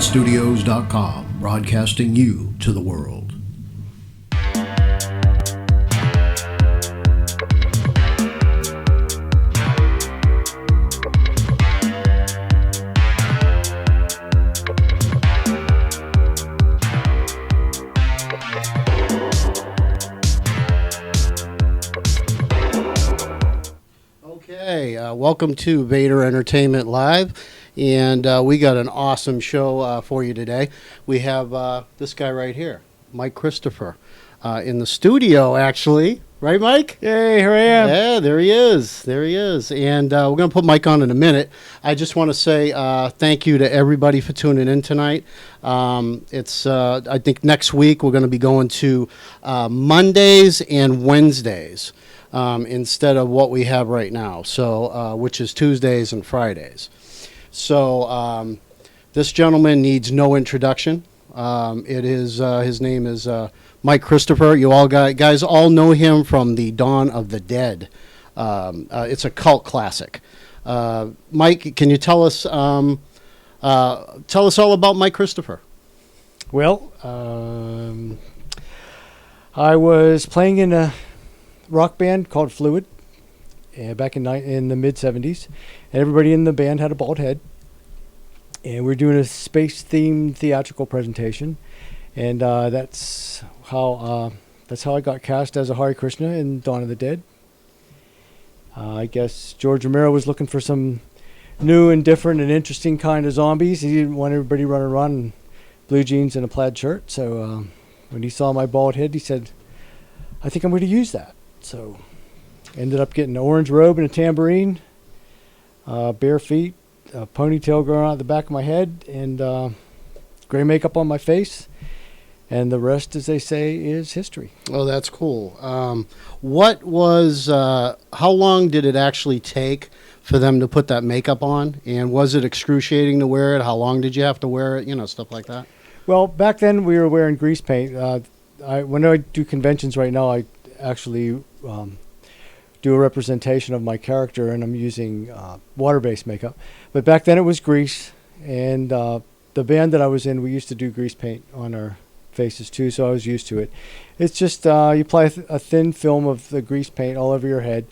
Talkwadstudios.com, broadcasting you to the world. Okay, welcome to Vater Entertainment Live. And we got an awesome show for you today. We have this guy right here, Mike Christopher, in the studio, actually. Right, Mike? Yay, here I am. Yeah, there he is. There he is. And we're going to put Mike on in a minute. I just want to say thank you to everybody for tuning in tonight. I think next week we're going to be going to Mondays and Wednesdays instead of what we have right now, so which is Tuesdays and Fridays. So this gentleman needs no introduction. His name is Mike Christopher. You all guys all know him from the Dawn of the Dead. It's a cult classic. Mike, can you tell us all about Mike Christopher? Well, I was playing in a rock band called Fluid back in the mid-'70s, and everybody in the band had a bald head, and we're doing a space-themed theatrical presentation, and that's how I got cast as a Hare Krishna in Dawn of the Dead. I guess George Romero was looking for some new and different and interesting kind of zombies. He didn't want everybody running around in blue jeans and a plaid shirt, so when he saw my bald head, he said, "I think I'm going to use that." So ended up getting an orange robe and a tambourine, bare feet, a ponytail growing out the back of my head, and gray makeup on my face. And the rest, as they say, is history. Oh, that's cool. How long did it actually take for them to put that makeup on? And was it excruciating to wear it? How long did you have to wear it? Stuff like that. Well, back then we were wearing grease paint. When I do conventions right now, I actually do a representation of my character, and I'm using water-based makeup. But back then it was grease, and the band that I was in, we used to do grease paint on our faces too, so I was used to it. It's just you apply a thin film of the grease paint all over your head.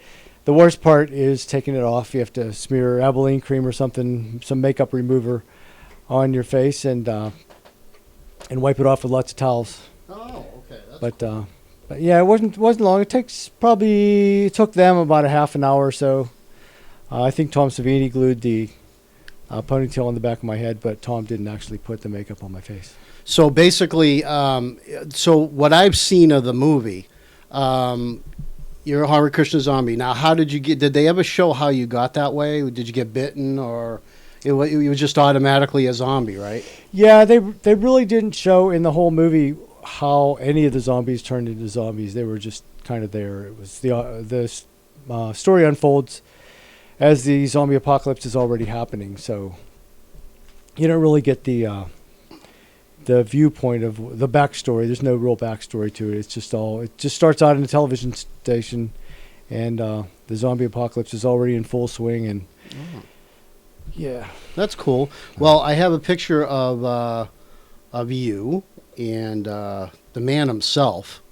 The worst part is taking it off. You have to smear Abilene cream or something, some makeup remover on your face, and wipe it off with lots of towels. Oh, okay. That's cool. But yeah, it wasn't long. It took them about a half an hour or so. I think Tom Savini glued the ponytail on the back of my head, but Tom didn't actually put the makeup on my face. So basically, so what I've seen of the movie, you're a Hare Krishna zombie. Now, how did you get? Did they ever show how you got that way? Did you get bitten, or it was just automatically a zombie, right? Yeah, they really didn't show in the whole movie how any of the zombies turned into zombies. They were just kind of there. It was the story unfolds as the zombie apocalypse is already happening, so you don't really get the viewpoint of the backstory. There's no real backstory to it. It just starts out in a television station, and the zombie apocalypse is already in full swing. And yeah, that's cool. Well, I have a picture of you and the man himself,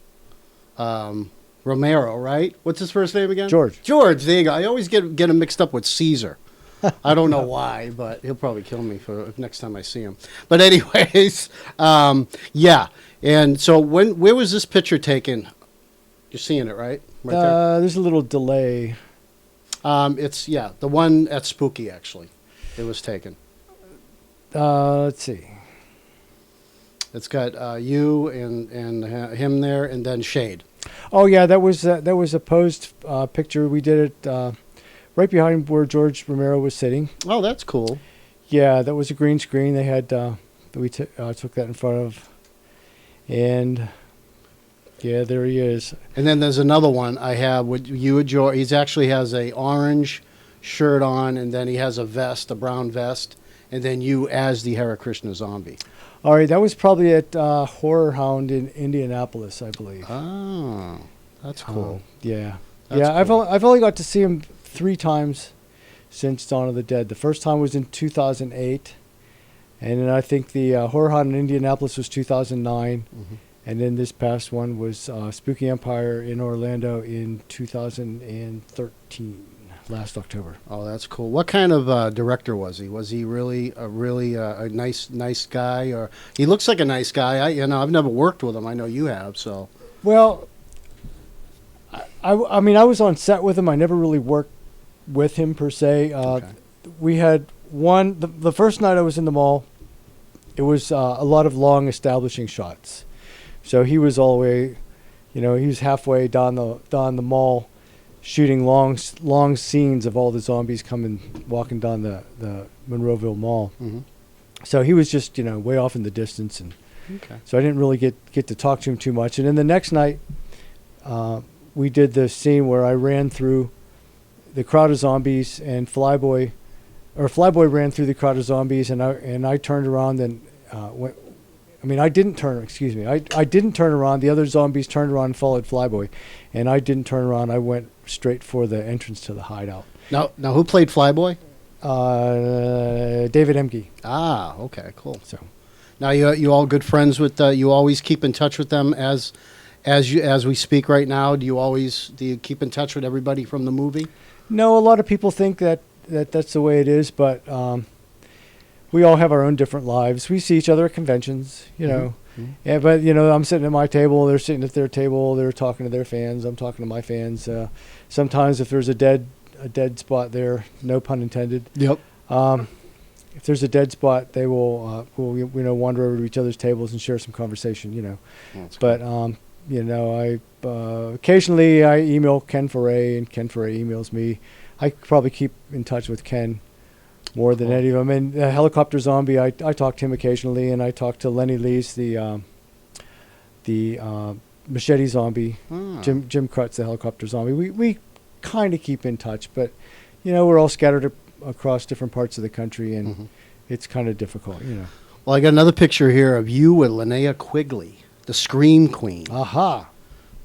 Romero, right? What's his first name again? George. George, there you go. I always get him mixed up with Caesar. I don't know why, but he'll probably kill me for next time I see him. But anyways, yeah. And so where was this picture taken? You're seeing it, right? Right there? There's a little delay. It's, the one at Spooky, actually. It was taken. Let's see. It's got you and him there, and then Shade. Oh yeah, that was a posed picture. We did it right behind where George Romero was sitting. Oh, that's cool. Yeah, that was a green screen. They had we took that in front of, and yeah, there he is. And then there's another one I have with you and George. He actually has a orange shirt on, and then he has a brown vest, and then you as the Hare Krishna zombie. All right, that was probably at Horror Hound in Indianapolis, I believe. Oh, that's cool. Yeah, That's cool. I've only got to see him 3 times since Dawn of the Dead. The first time was in 2008, And then I think the Horror Hunt in Indianapolis was 2009. And then this past one was Spooky Empire in Orlando in 2013, last October. Oh, that's cool. What kind of director was he? Was he really a nice guy, or he looks like a nice guy? I've never worked with him. I know you have. So Well, I mean, I was on set with him. I never really worked with him per se. Okay. We had the first night I was in the mall. It was a lot of long establishing shots. So he was all the way, he was halfway down the mall, shooting long scenes of all the zombies walking down the Monroeville Mall. Mm-hmm. So he was just way off in the distance, and so I didn't really get to talk to him too much. And then the next night, we did the scene where I ran through the crowd of zombies, and Flyboy ran through the crowd of zombies, and I turned around and went. I didn't turn. Excuse me. I didn't turn around. The other zombies turned around and followed Flyboy, and I didn't turn around. I went straight for the entrance to the hideout. Now who played Flyboy? David Emke. Ah, okay, cool. So now you all good friends with? You always keep in touch with them as we speak right now. Do you keep in touch with everybody from the movie? no, a lot of people think that's the way it is, but we all have our own different lives. We see each other at conventions, Mm-hmm. Yeah, but I'm sitting at my table, they're sitting at their table, they're talking to their fans, I'm talking to my fans. Sometimes if there's a dead spot there, no pun intended. Yep. If there's a dead spot, they will wander over to each other's tables and share some conversation. That's But I occasionally I email Ken Foray, and Ken Foray emails me. I probably keep in touch with Ken more than any of them. And Helicopter Zombie, I talk to him occasionally, and I talk to Lenny Lees, the Machete Zombie. Jim Crutz, the Helicopter Zombie. We kind of keep in touch, but we're all scattered across different parts of the country, and it's kind of difficult. Well, I got another picture here of you with Linnea Quigley, the Scream Queen. Aha.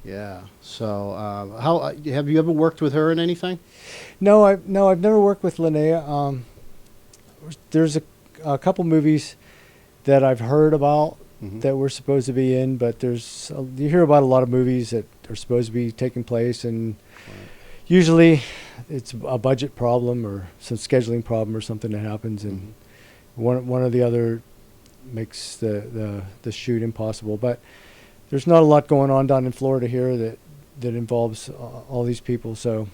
Yeah. So, how have you ever worked with her in anything? No, I've never worked with Linnea. There's a couple movies that I've heard about that we're supposed to be in, but you hear about a lot of movies that are supposed to be taking place, and usually it's a budget problem or some scheduling problem or something that happens, and one or the other makes the shoot impossible. But there's not a lot going on down in Florida here that involves all these people, so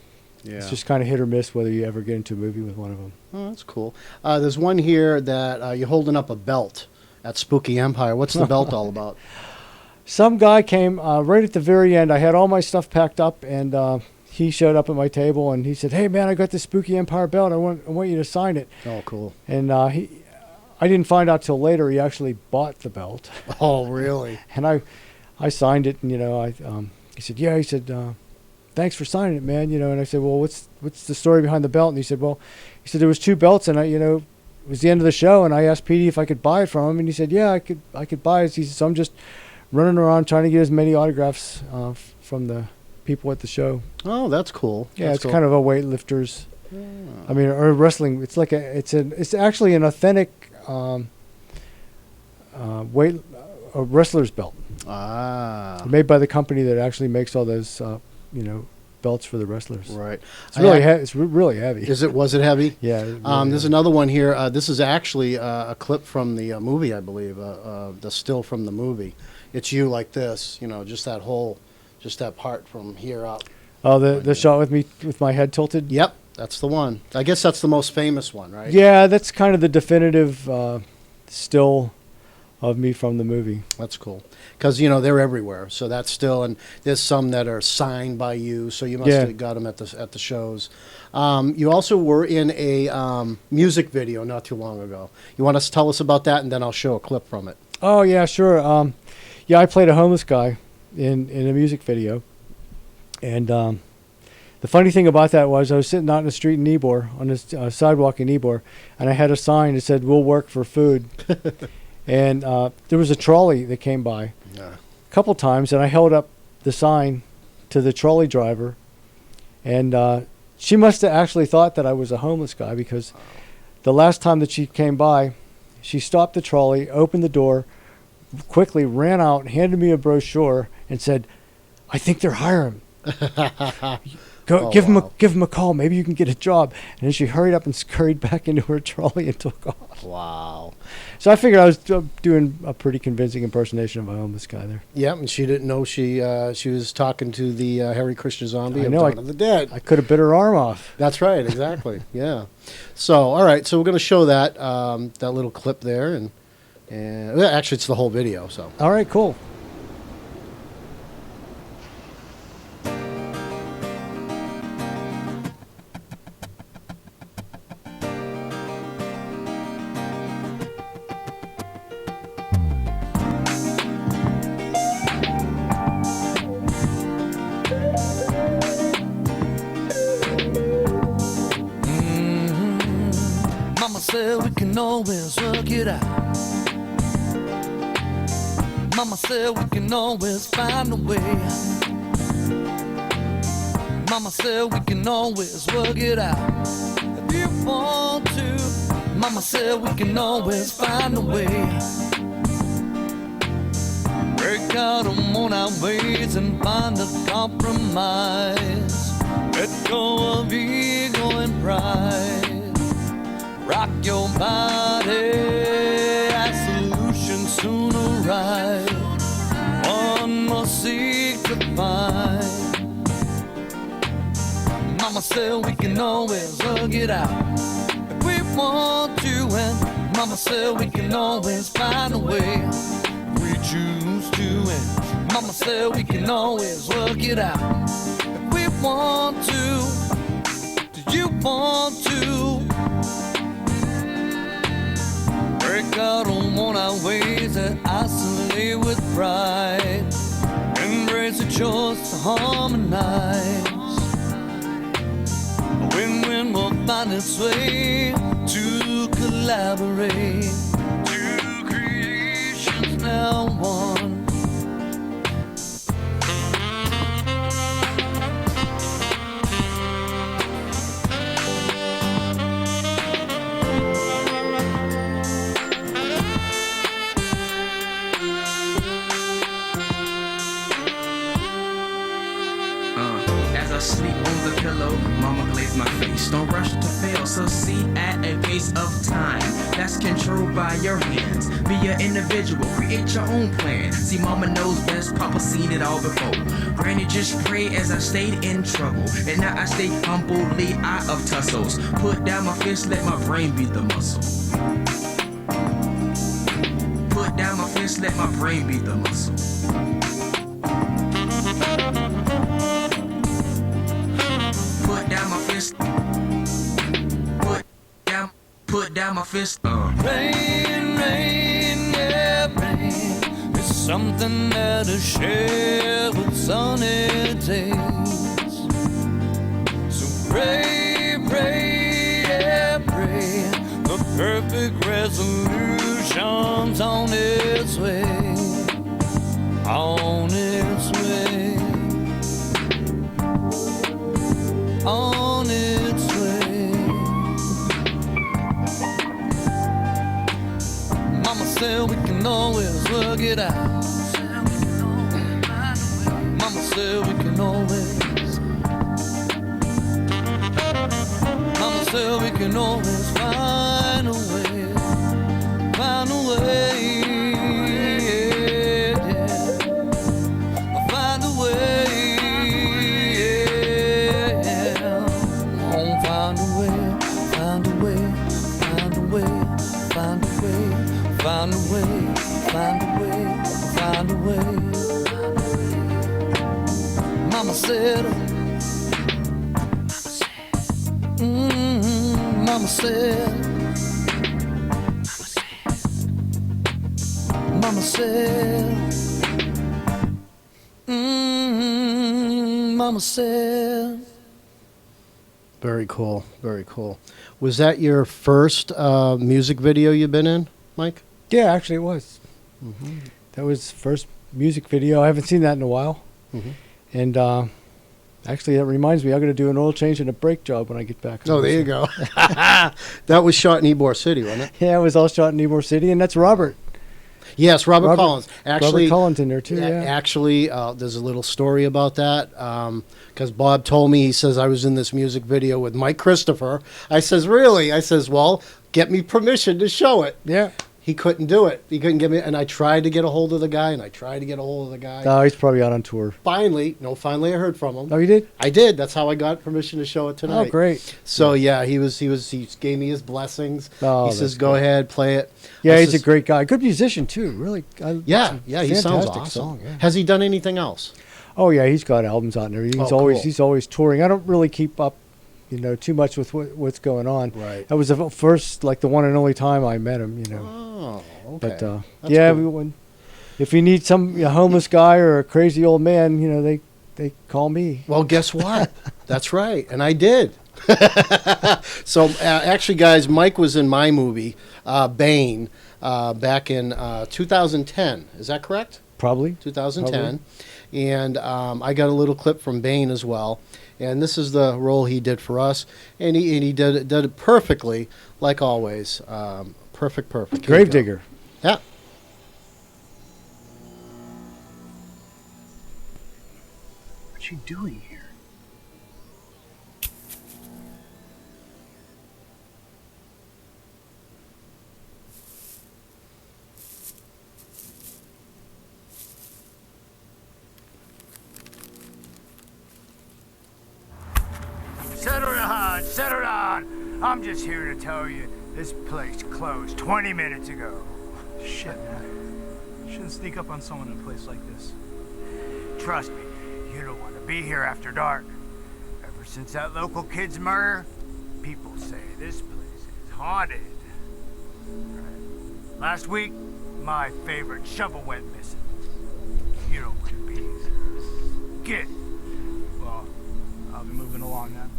it's just kind of hit or miss whether you ever get into a movie with one of them. Oh, that's cool. There's one here that you're holding up a belt at Spooky Empire. What's the belt all about? Some guy came right at the very end. I had all my stuff packed up, and he showed up at my table, and he said, "Hey, man, I got the Spooky Empire belt. I want you to sign it." Oh, cool. And I didn't find out till later he actually bought the belt. Oh, really? And I signed it, and he said, "Yeah." He said, "Thanks for signing it, man." And I said, "Well, what's the story behind the belt?" And he said, there was two belts, and it was the end of the show, and I asked Petey if I could buy it from him, and he said, "Yeah, I could buy it." He said, "So I'm just running around trying to get as many autographs from the people at the show." Oh, that's cool. Yeah, that's it's cool. kind of a weightlifter's. Or wrestling. It's like it's actually an authentic wrestler's belt. Made by the company that actually makes all those belts for the wrestlers. Right. It's really it's really heavy. Was it heavy? Yeah. Really there's another one here. This is actually a clip from the movie, I believe. The still from the movie. It's you like this. Just that part from here up. Oh, the shot with me with my head tilted. Yep, that's the one. I guess that's the most famous one, right? Yeah, that's kind of the definitive still of me from the movie. That's cool. Because, they're everywhere. So that's still, and there's some that are signed by you, so you must have got them at the shows. You also were in a music video not too long ago. You want to tell us about that, and then I'll show a clip from it. Oh, yeah, sure. I played a homeless guy in a music video. And the funny thing about that was I was sitting out in the street in Ybor, on this sidewalk in Ybor, and I had a sign that said, "We'll work for food." And there was a trolley that came by a couple times, and I held up the sign to the trolley driver, and she must have actually thought that I was a homeless guy, because the last time that she came by, She stopped the trolley, opened the door, quickly ran out, handed me a brochure, and said, "I think they're hiring. Go give him a call. Maybe you can get a job." And then she hurried up and scurried back into her trolley and took off. Wow. So I figured I was doing a pretty convincing impersonation of a homeless guy there. Yep, and she didn't know she was talking to the Harry Krishna zombie of I know, Dawn of the Dead. I could have bit her arm off. That's right, exactly. Yeah. So, all right, so we're going to show that that little clip there, and well, actually, it's the whole video. So. All right, cool. Mama said we can always work it out. Mama said we can always find a way. Mama said we can always work it out if you want to. Mama said we can always find a way. Break out on our ways and find a compromise. Let go of ego and pride. Rock your body, our solution soon arrive. One more seek to find. Mama said we can always work it out if we want to, and Mama said we can always find a way if we choose to, and Mama said we can always work it out if we want to. Do you want to? Break out on our ways that isolate with pride. Embrace the choice to harmonize. A win-win will find its way to collaborate. Two creations now one. Sleep on the pillow, mama glaze my face. Don't rush to fail, succeed at a pace of time that's controlled by your hands. Be an individual, create your own plan. See, mama knows best, papa seen it all before. Granny just prayed as I stayed in trouble, and now I stay humbly out of tussles. Put down my fist, let my brain be the muscle. Put down my fist, let my brain be the muscle. Put down my fist. Rain, rain, yeah, rain. It's something that is shared with sunny days. So pray, pray, yeah, pray. The perfect resolution's on its way. On its way. On its way. Mama said we can always work it out. Mama said we can always. Mama said we can always find a way. Find a way. Yeah. Find a way. Yeah. Oh, find a way. Find a way. Find a way. Find a way. Find a way, find a way, find a way. Mama said, Mama said, Mama said, Mama said. Very cool, very cool. Was that your first music video you've been in, Mike? Yeah, actually it was. Mm-hmm. That was the first music video. I haven't seen that in a while. Mm-hmm. And Actually, that reminds me, I'm going to do an oil change and a brake job when I get back. Oh, there you go. That was shot in Ybor City, wasn't it? Yeah, it was all shot in Ybor City, and that's Robert. Yes, Robert Collins. Actually, Robert Collins in there too. Yeah. Actually, there's a little story about that because Bob told me. He says I was in this music video with Mike Christopher. I says, really? I says, well, get me permission to show it. Yeah. He couldn't do it. He couldn't get me. And I tried to get a hold of the guy, and I tried to get a hold of the guy. Oh, he's probably out on tour. Finally I heard from him. Oh, you did? I did. That's how I got permission to show it tonight. Oh, great. So yeah, he gave me his blessings. Oh, he that's says, "Go ahead, play it." Yeah, I he's says, a great guy. Good musician too. Really. Yeah, he sounds fantastic awesome. song, yeah. Has he done anything else? Oh yeah, he's got albums out and everything. He's always touring. I don't really keep up, too much with what's going on. Right. That was the first, like the one and only time I met him. Oh, okay. But That's yeah, cool. if you need some homeless guy or a crazy old man, they call me. Well, guess what? That's right, and I did. So actually, guys, Mike was in my movie, Bane, back in 2010. Is that correct? Probably 2010. Probably. And I got a little clip from Bane as well. And this is the role he did for us, and he did it perfectly, like always. Perfect. Here you go. Gravedigger. Yeah. What you doing here? Settle down. I'm just here to tell you this place closed 20 minutes ago. Shit, man. Shouldn't sneak up on someone in a place like this. Trust me, you don't want to be here after dark. Ever since that local kid's murder, people say this place is haunted. Right. Last week, my favorite shovel went missing. You don't want to be here. Get it. Well, I'll be moving along then.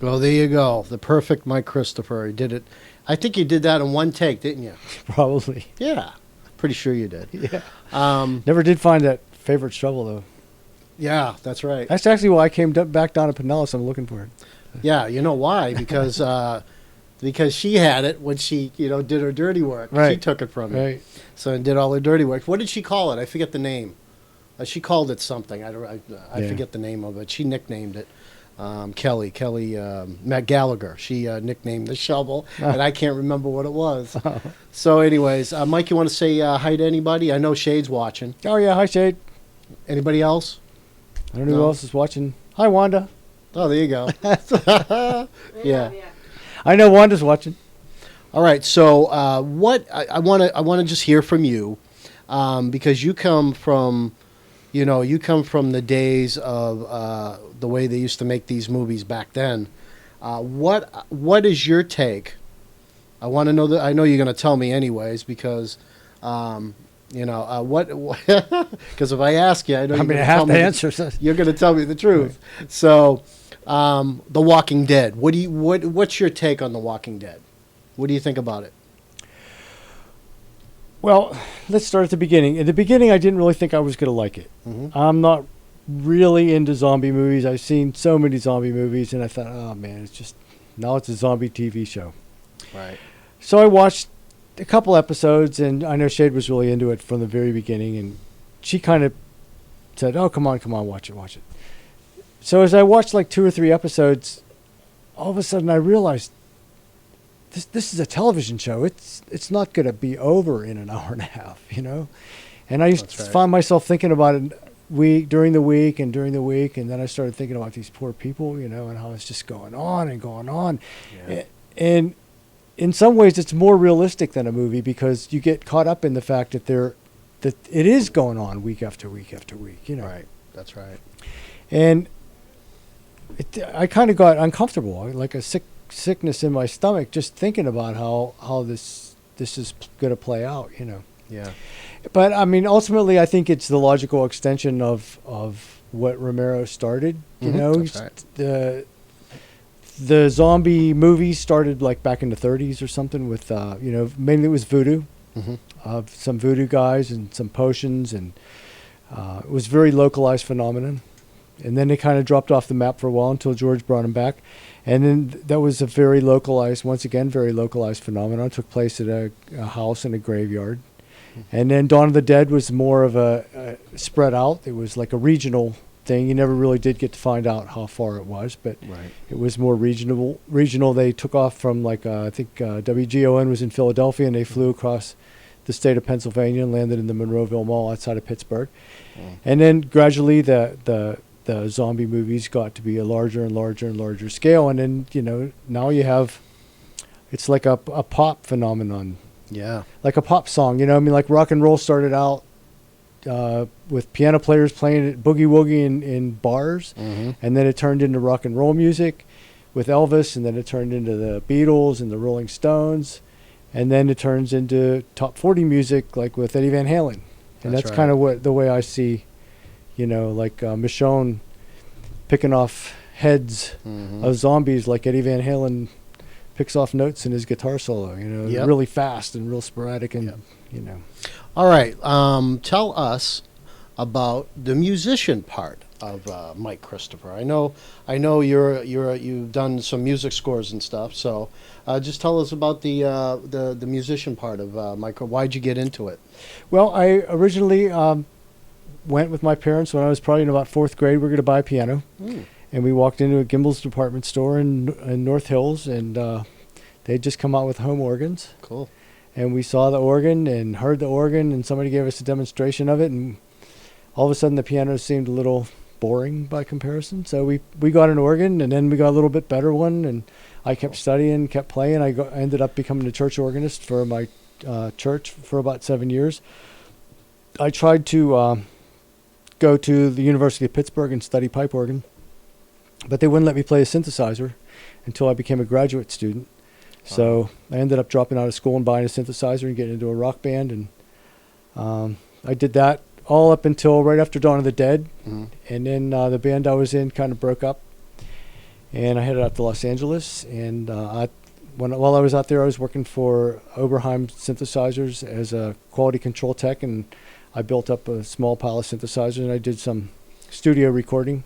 Well, there you go. The perfect Mike Christopher. He did it. I think you did that in one take, didn't you? Probably. Yeah. Pretty sure you did. Yeah. Never did find that favorite shovel though. Yeah, that's right. That's actually why I came back down to Pinellas. I'm looking for it. Yeah, you know why? Because she had it when she, did her dirty work. Right. She took it from me. Right. So and did all her dirty work. What did she call it? I forget the name. She called it something. I forget the name of it. She nicknamed it. Kelly, Matt Gallagher. She nicknamed the shovel, and I can't remember what it was. So, anyways, Mike, you want to say hi to anybody? I know Shade's watching. Oh yeah, hi Shade. Anybody else? I don't know who else is watching. Hi Wanda. Oh, there you go. Yeah. I know Wanda's watching. All right. So, what I want to just hear from you, because you come from the days of the way they used to make these movies back then. What is your take? I want to know that. I know you're going to tell me anyways, because what? Because if I ask you, I know I have to answer. You're going to tell me the truth. Right. So, The Walking Dead. What's your take on The Walking Dead? What do you think about it? Well, let's start at the beginning. At the beginning, I didn't really think I was going to like it. Mm-hmm. I'm not really into zombie movies. I've seen so many zombie movies, and I thought, oh, man, it's a zombie TV show. Right. So I watched a couple episodes, and I know Shade was really into it from the very beginning, and she kind of said, oh, come on, watch it. So as I watched like 2 or 3 episodes, all of a sudden I realized, This is a television show. It's not going to be over in an hour and a half, And I used to find myself thinking about it during the week, and then I started thinking about these poor people, and how it's just going on and going on. Yeah. And in some ways, it's more realistic than a movie, because you get caught up in the fact that it is going on week after week after week. Right. That's right. And I kind of got uncomfortable, like a sickness in my stomach, just thinking about how this is going to play out, Yeah. But I mean, ultimately, I think it's the logical extension of what Romero started. That's right. The zombie movies started like back in the 30s or something with mainly it was voodoo, Mm-hmm. some voodoo guys and some potions, and It was very localized phenomenon. And then they kind of dropped off the map for a while until George brought them back. And then that was a very localized, once again, very localized phenomenon. It took place at a house in a graveyard. And then Dawn of the Dead was more of a spread out. It was like a regional thing. You never really did get to find out how far it was, but it was more regional. They took off from I think WGON was in Philadelphia, and they flew across the state of Pennsylvania and landed in the Monroeville Mall outside of Pittsburgh. And then gradually the zombie movies got to be a larger and larger and larger scale. And then, now you have, it's like a pop phenomenon. Yeah. Like a pop song, like rock and roll started out with piano players playing boogie woogie in bars. Mm-hmm. And then it turned into rock and roll music with Elvis. And then it turned into the Beatles and the Rolling Stones. And then it turns into top 40 music, like with Eddie Van Halen. And that's kind of the way I see, Michonne picking off heads of zombies, like Eddie Van Halen picks off notes in his guitar solo, really fast and real sporadic, and All right, tell us about the musician part of Mike Christopher. I know you've done some music scores and stuff, so just tell us about the musician part of Mike. Why'd you get into it? Well, I originally went with my parents when I was probably in about 4th grade. We were going to buy a piano. And we walked into a Gimbel's department store in North Hills, and they'd just come out with home organs. Cool. And we saw the organ and heard the organ, and somebody gave us a demonstration of it, and all of a sudden the piano seemed a little boring by comparison. So we got an organ, and then we got a little bit better one, and I kept studying, kept playing. I ended up becoming a church organist for my church for about 7 years. I tried to go to the University of Pittsburgh and study pipe organ, but they wouldn't let me play a synthesizer until I became a graduate student. So I ended up dropping out of school and buying a synthesizer and getting into a rock band. And I did that all up until right after Dawn of the Dead. And then the band I was in kind of broke up. And I headed out to Los Angeles. And while I was out there, I was working for Oberheim Synthesizers as a quality control tech. And I built up a small pile of synthesizers, and I did some studio recording.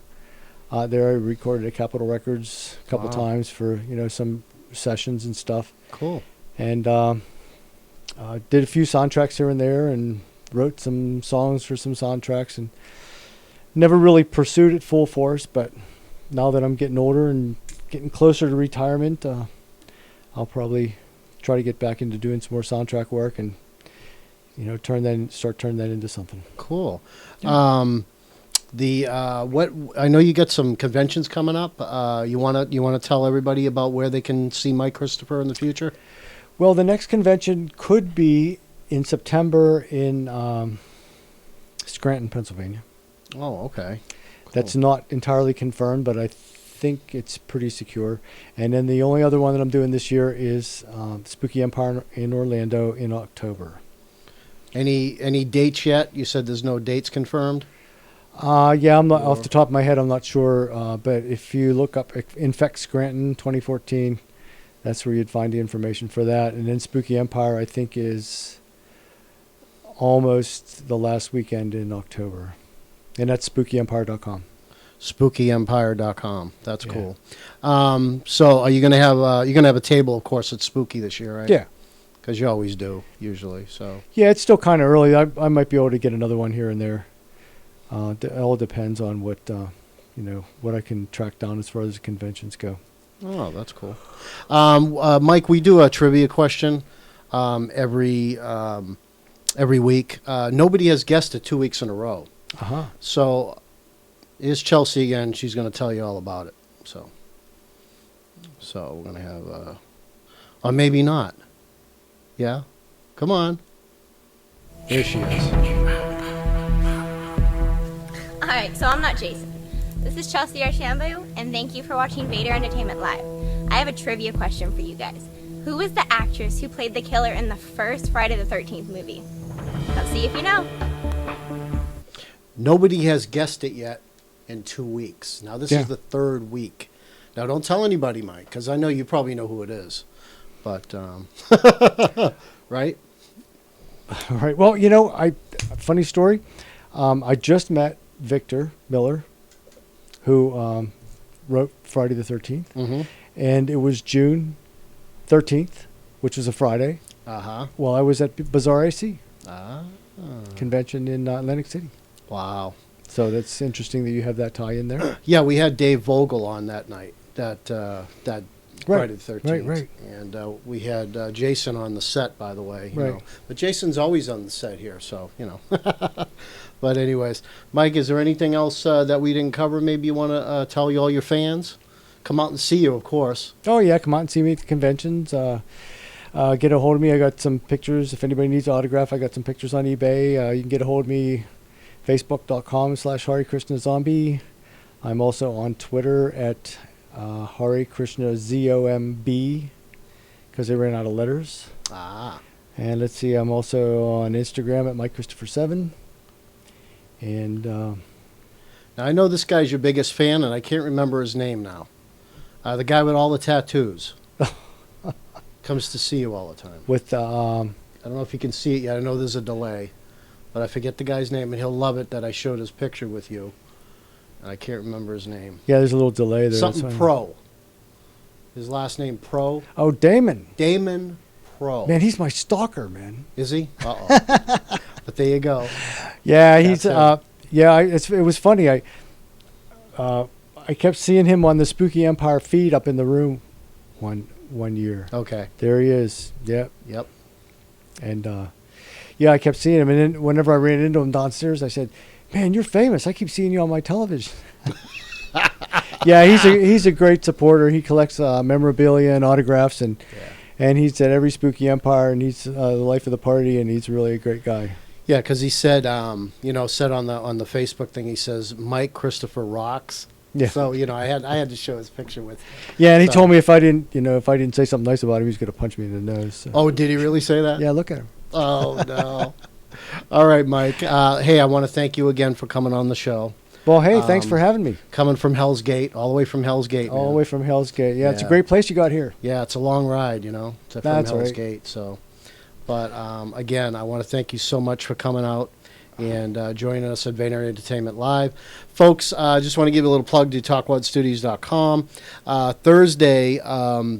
There I recorded at Capitol Records a couple times for, some sessions and stuff. Cool. And did a few soundtracks here and there, and wrote some songs for some soundtracks, and never really pursued it full force. But now that I'm getting older and getting closer to retirement, I'll probably try to get back into doing some more soundtrack work and, start turning that into something. Cool. Yeah. What I know, you got some conventions coming up. You wanna tell everybody about where they can see Mike Christopher in the future? Well, the next convention could be in September in Scranton, Pennsylvania. Oh, okay. Cool. That's not entirely confirmed, but I think it's pretty secure. And then the only other one that I'm doing this year is Spooky Empire in Orlando in October. Any dates yet? You said there's no dates confirmed? Yeah, I'm not off the top of my head. I'm not sure, but if you look up Infect Scranton 2014, that's where you'd find the information for that. And then Spooky Empire, I think, is almost the last weekend in October, and that's SpookyEmpire.com. SpookyEmpire.com. That's cool. So, are you gonna have a table, of course, at Spooky this year, right? Yeah, because you always do usually. So yeah, it's still kind of early. I might be able to get another one here and there. It all depends on what what I can track down as far as the conventions go. Oh, that's cool. Mike, we do a trivia question every week. Nobody has guessed it 2 weeks in a row. So here's Chelsea again. She's going to tell you all about it. So we're going to have, or maybe not. Yeah, come on. There she is. Alright, so I'm not Jason. This is Chelsea Archambault, and thank you for watching Vater Entertainment Live. I have a trivia question for you guys. Who was the actress who played the killer in the first Friday the 13th movie? Let's see if you know. Nobody has guessed it yet in 2 weeks. Now, this is the third week. Now, don't tell anybody, Mike, because I know you probably know who it is. But, right? Right. Well, funny story. I just met Victor Miller, who wrote Friday the 13th. Mm-hmm. And it was June 13th, which was a Friday, Uh-huh. while I was at Bazaar AC Ah. convention in Atlantic City. Wow. So that's interesting that you have that tie in there. Yeah, we had DavidVogel on that night, that Friday the 13th. Right. And we had Jason on the set, by the way. You Right. know. But Jason's always on the set here, so, you know. But anyways, Mike, is there anything else that we didn't cover maybe you want to tell all your fans? Come out and see you, of course. Oh, yeah, come out and see me at the conventions. Get a hold of me. I got some pictures. If anybody needs an autograph, I got some pictures on eBay. You can get a hold of me, facebook.com/HareKrishnaZombie. I'm also on Twitter at Hare Krishna ZOMB, because they ran out of letters. Ah. And let's see, I'm also on Instagram at MikeChristopher7. And Now, I know this guy's your biggest fan, and I can't remember his name now. The guy with all the tattoos. Comes to see you all the time. with I don't know if you can see it yet. I know there's a delay. But I forget the guy's name, and he'll love it that I showed his picture with you. And I can't remember his name. yeah, there's a little delay there. Something that's why- Pro. His last name Pro. Oh, Damon. Damon Pro. Man, he's my stalker, man. Is he? Uh-oh. But there you go. Yeah, he's That's it was funny. I kept seeing him on the Spooky Empire feed up in the room one year. Okay. There he is. Yep. Yep. And yeah, I kept seeing him, and then whenever I ran into him downstairs, I said, "Man, you're famous. I keep seeing you on my television." Yeah, he's a great supporter. He collects memorabilia and autographs, and he's at every Spooky Empire, and he's the life of the party, and he's really a great guy. Yeah, because he said, said on the Facebook thing, he says, Mike Christopher rocks. Yeah. So, I had to show his picture with. Yeah, and he So- told me if I didn't say something nice about him, he was going to punch me in the nose. So. Oh, did he really say that? Yeah, look at him. Oh, no. All right, Mike. Hey, I want to thank you again for coming on the show. Well, hey, thanks for having me. Coming from Hell's Gate, all the way from Hell's Gate. All the man. way from Hell's Gate. Yeah, it's a Yeah. great place you got here. Yeah, it's a long ride, from That's Hell's right. Gate. So, but again, I want to thank you so much for coming out and joining us at Vater Entertainment Live. Folks, I just want to give a little plug to Talkwadstudios.com. Thursday,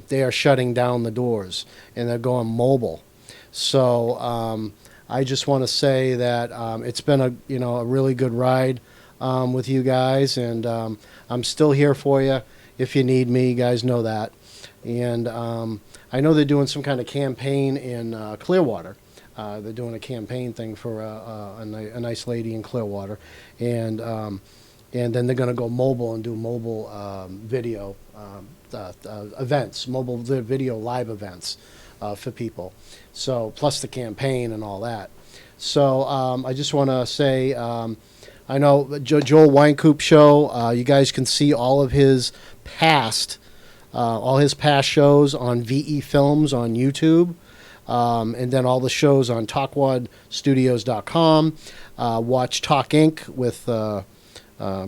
they are shutting down the doors, and they're going mobile. So I just want to say that it's been a really good ride with you guys, and I'm still here for you if you need me. You guys know that. And I know they're doing some kind of campaign in Clearwater. They're doing a campaign thing for a nice lady in Clearwater, and then they're going to go mobile and do mobile video events, mobile video live events for people. So plus the campaign and all that. So I just want to say, I know Joel Wynkoop show. You guys can see all of his past shows on VE Films on YouTube. And then all the shows on Talkwadstudios.com. Watch Talk Inc. with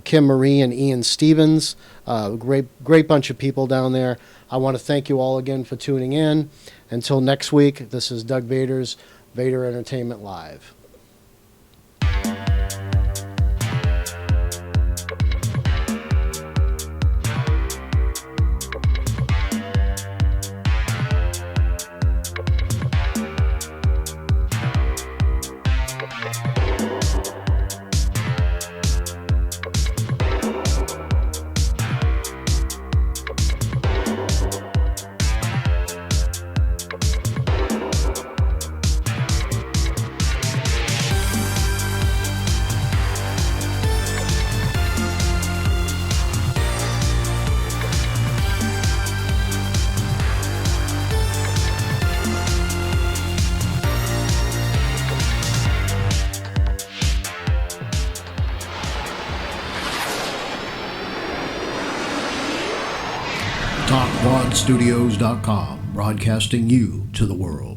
Kim Marie and Ian Stevens. Great bunch of people down there. I want to thank you all again for tuning in. Until next week, this is Doug Vater's Vater Entertainment Live. Talkwadstudios.com, broadcasting you to the world.